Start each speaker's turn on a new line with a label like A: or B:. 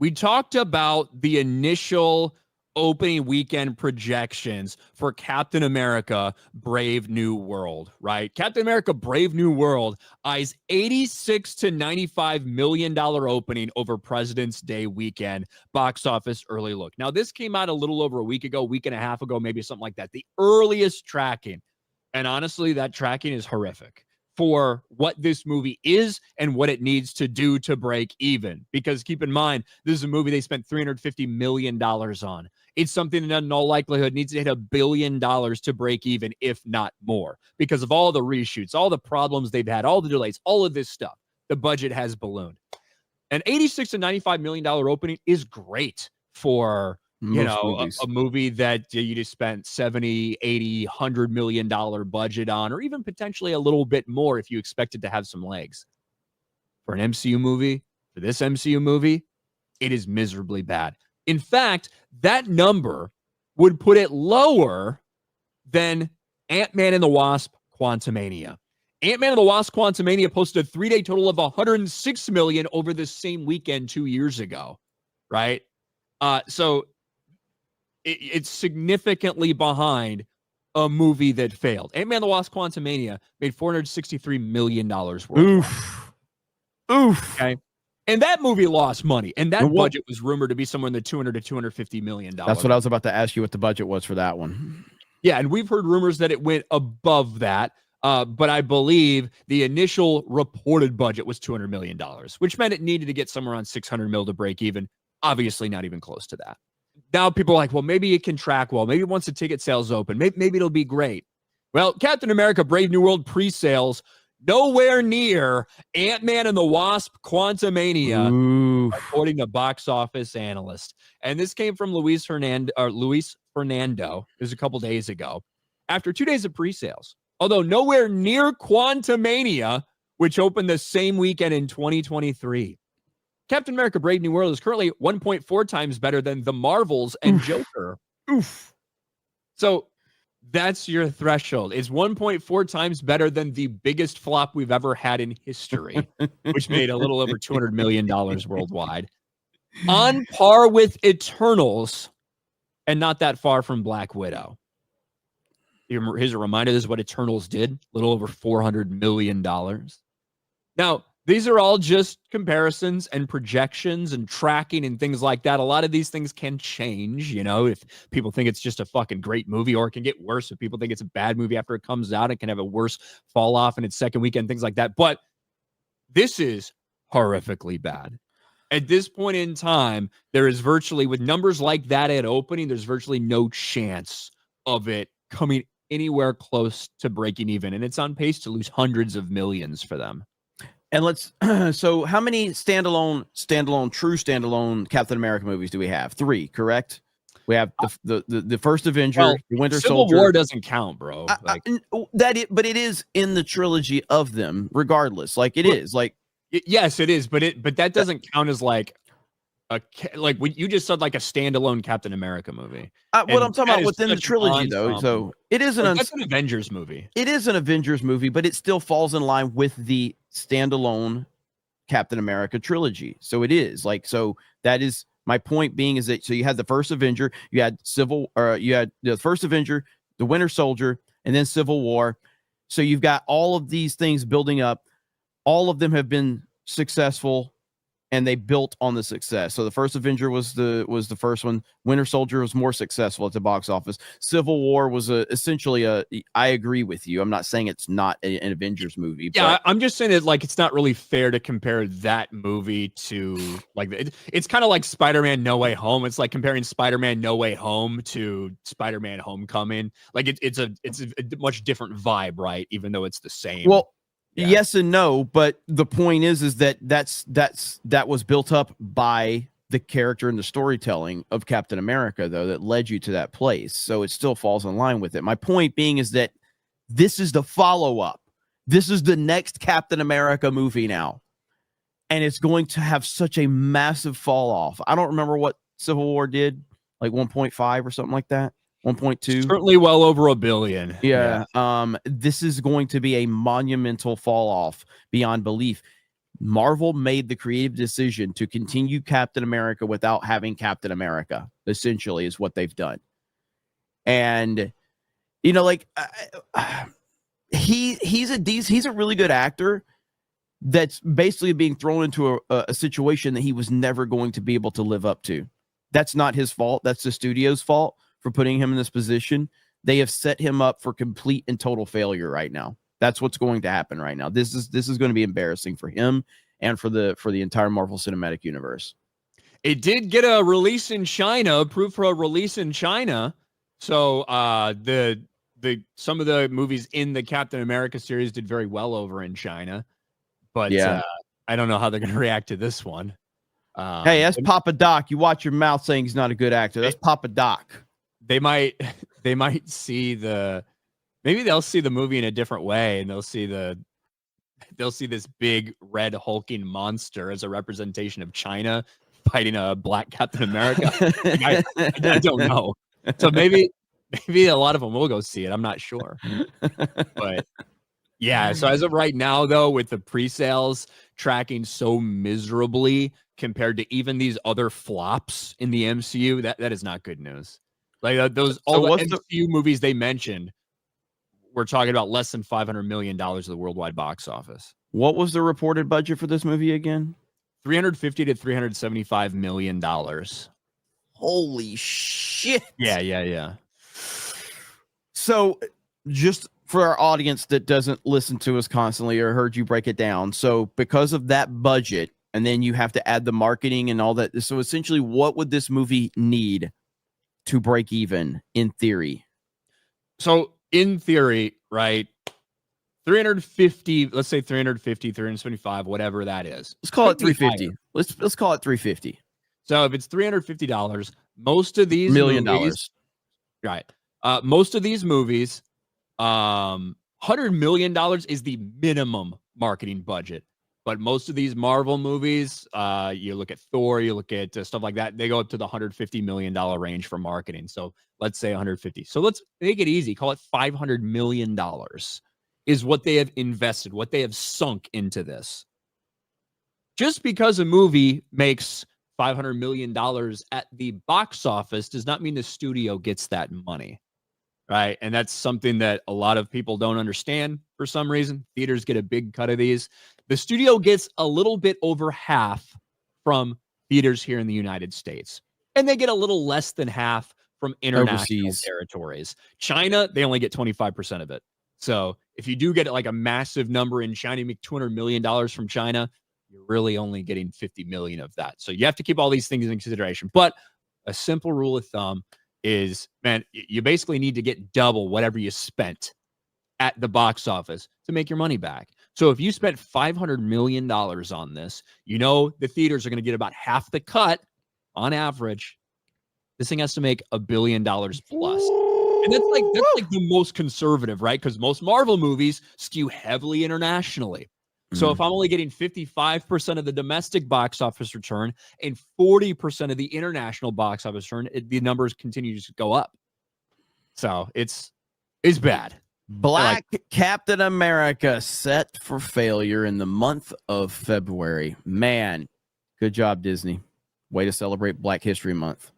A: we talked about the initial opening weekend projections for Captain America Brave New World, right? Captain America Brave New World eyes $86 to $95 million opening over President's Day weekend box office early look. Now, this came out a little over a week ago, week and a half ago, maybe something like that. The earliest tracking. And honestly, that tracking is horrific for what this movie is and what it needs to do to break even. Because keep in mind, this is a movie they spent $350 million on. It's something that in all likelihood needs to hit $1 billion to break even, if not more, because of all the reshoots, all the problems they've had, all the delays, all of this stuff. The budget has ballooned. An $86 to $95 million opening is great for a movie that you just spent 70, 80, $100 million budget on, or even potentially a little bit more if you expect it to have some legs. For an MCU movie, for this MCU movie, it is miserably bad. In fact, that number would put it lower than Ant-Man and the Wasp: Quantumania. Ant-Man and the Wasp: Quantumania posted a 3-day total of $106 million over the same weekend 2 years ago, right? So it's significantly behind a movie that failed. Ant-Man and the Wasp: Quantumania made $463 million worldwide.
B: Oof.
A: Okay. And that movie lost money. And that budget was rumored to be somewhere in the $200 to $250 million.
B: That's what I was about to ask you, what the budget was for that one.
A: Yeah, and we've heard rumors that it went above that. But I believe the initial reported budget was $200 million, which meant it needed to get somewhere around $600 million to break even. Obviously not even close to that. Now people are like, well, maybe it can track well. Maybe once the ticket sales open, maybe it'll be great. Well, Captain America Brave New World pre-sales, nowhere near Ant-Man and the Wasp: Quantumania, according to box office analysts. And this came from Luis Fernando. It was a couple days ago. After 2 days of pre-sales, although nowhere near Quantumania, which opened the same weekend in 2023. Captain America Brave New World is currently 1.4 times better than The Marvels and Joker. So that's your threshold. It's 1.4 times better than the biggest flop we've ever had in history, which made a little over $200 million worldwide. On par with Eternals, and not that far from Black Widow. Here's a reminder, this is what Eternals did, a little over $400 million. Now, these are all just comparisons and projections and tracking and things like that. A lot of these things can change, if people think it's just a fucking great movie, or it can get worse if people think it's a bad movie after it comes out. It can have a worse fall off in its second weekend, things like that. But this is horrifically bad. At this point in time, there is virtually, with numbers like that at opening, there's virtually no chance of it coming anywhere close to breaking even. And it's on pace to lose hundreds of millions for them.
B: And so how many true standalone Captain America movies do we have? 3, correct? We have the first Avenger, the Winter Soldier.
A: Civil War doesn't count, bro.
B: But it is in the trilogy of them, regardless.
A: Yes, it is, but that doesn't count as like when you just said like a standalone Captain America movie.
B: What I'm talking about within the trilogy, though. So it is
A: that's an Avengers movie.
B: It is an Avengers movie, but it still falls in line with the standalone Captain America trilogy. So it is so that is my point being, is that so you had the first Avenger, you had the first Avenger, the Winter Soldier, and then Civil War. So you've got all of these things building up. All of them have been successful, and they built on the success. So the first Avenger was the first one. Winter Soldier was more successful at the box office. Civil War was essentially I agree with you. I'm not saying it's not an Avengers movie.
A: Yeah, I'm just saying that it's not really fair to compare that movie to it's kind of like Spider-Man No Way Home. It's like comparing Spider-Man No Way Home to Spider-Man Homecoming. It's a much different vibe, right? Even though it's the same.
B: Well, yeah. Yes and no, but the point is that that was built up by the character and the storytelling of Captain America, though, that led you to that place. So it still falls in line with it. My point being is that this is the follow-up. This is the next Captain America movie now. And it's going to have such a massive fall off. I don't remember what Civil War did, like 1.5 or something like that. 1.2,
A: certainly well over $1 billion.
B: Yeah. This is going to be a monumental fall off beyond belief. Marvel made the creative decision to continue Captain America without having Captain America, essentially, is what they've done. And, you know, like, he's a really good actor that's basically being thrown into a situation that he was never going to be able to live up to. That's not his fault. That's the studio's fault for putting him in this position. They have set him up for complete and total failure right now. That's what's going to happen right now. This is going to be embarrassing for him and for the entire Marvel Cinematic Universe.
A: It did get a release in China, approved for a release in China. So some of the movies in the Captain America series did very well over in China. But yeah, I don't know how they're going to react to this one.
B: Hey, that's Papa Doc. You watch your mouth saying he's not a good actor. That's Papa Doc.
A: They might see maybe they'll see the movie in a different way, and they'll see this big red hulking monster as a representation of China fighting a black Captain America. I don't know. So maybe a lot of them will go see it. I'm not sure. But yeah, so as of right now, though, with the pre-sales tracking so miserably compared to even these other flops in the MCU, that is not good news. Like all the MCU movies they mentioned, we're talking about less than $500 million of the worldwide box office.
B: What was the reported budget for this movie again?
A: $350 to $375 million.
B: Holy shit.
A: Yeah.
B: So just for our audience that doesn't listen to us constantly or heard you break it down. So because of that budget, and then you have to add the marketing and all that. So essentially, what would this movie need to break even in theory?
A: So in theory, right, 350, let's say 350, 375, whatever that is.
B: Let's call it 350. Let's call it 350.
A: So if it's $350, most of these
B: $1 million.
A: Right. Most of these movies, $100 million is the minimum marketing budget. But most of these Marvel movies, you look at Thor, you look at stuff like that, they go up to the $150 million range for marketing. So let's say 150. So let's make it easy. Call it $500 million is what they have invested, what they have sunk into this. Just because a movie makes $500 million at the box office does not mean the studio gets that money. Right. And that's something that a lot of people don't understand for some reason. Theaters get a big cut of these. The studio gets a little bit over half from theaters here in the United States. And they get a little less than half from international territories. China, they only get 25% of it. So if you do get like a massive number in China, you make $200 million from China, you're really only getting 50 million of that. So you have to keep all these things in consideration. But a simple rule of thumb is, man, you basically need to get double whatever you spent at the box office to make your money back. So if you spent $500 million on this, you know the theaters are going to get about half the cut on average. This thing has to make $1 billion plus. And that's like the most conservative, right? Because most Marvel movies skew heavily internationally. So if I'm only getting 55% of the domestic box office return and 40% of the international box office return, the numbers continue to go up. So it's bad.
B: Black Captain America set for failure in the month of February. Man, good job, Disney. Way to celebrate Black History Month.